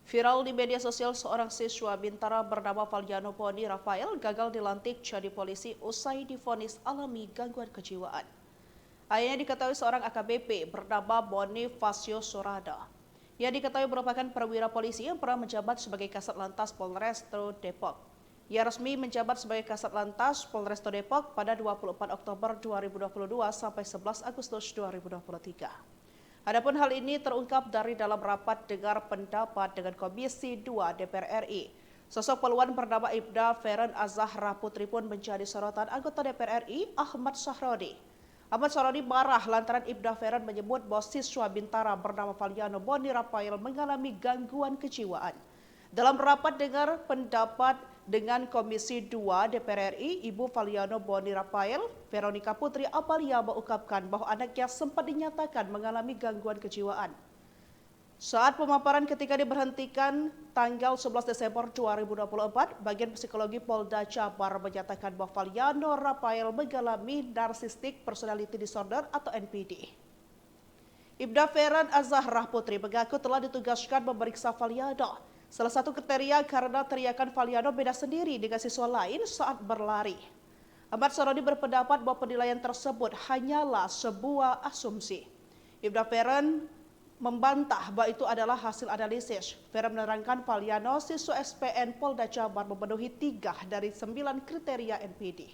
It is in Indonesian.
Viral di media sosial seorang siswa Bintara bernama Valdiano Boni Rafael gagal dilantik jadi polisi usai divonis alami gangguan kejiwaan. Ayahnya diketahui seorang AKBP bernama Bonifacio Sorada. Ia diketahui merupakan perwira polisi yang pernah menjabat sebagai Kasat Lantas Polresto Depok. Ia resmi menjabat sebagai Kasat Lantas Polresto Depok pada 24 Oktober 2022 sampai 11 Agustus 2023. Adapun hal ini terungkap dari dalam rapat dengar pendapat dengan Komisi 2 DPR RI. Sosok poluan bernama Ibda Feren Azahra Putri pun menjadi sorotan anggota DPR RI Ahmad Sahrodi. Ahmad Sahrodi marah lantaran Ibda Feren menyebut bahwa siswa Bintara bernama Valdiano Boni Rafael mengalami gangguan kejiwaan. Dalam rapat dengar pendapat dengan Komisi 2 DPR RI, Ibu Valdiano Boni Rafael, Veronica Putri Apalia mengungkapkan bahwa anaknya sempat dinyatakan mengalami gangguan kejiwaan. Saat pemaparan ketika diberhentikan tanggal 11 Desember 2024, bagian psikologi Polda Jabar menyatakan bahwa Valdiano Rafael mengalami Narcissistic Personality Disorder atau NPD. Ibda Feren Azahra Putri mengaku telah ditugaskan memeriksa Valdiano. Salah satu kriteria karena teriakan Valdiano beda sendiri dengan siswa lain saat berlari. Ahmad Sahrodi berpendapat bahwa penilaian tersebut hanyalah sebuah asumsi. Ibda Feren membantah bahwa itu adalah hasil analisis. Feren menerangkan Valdiano siswa SPN Polda Jabar memenuhi 3 dari 9 kriteria NPD.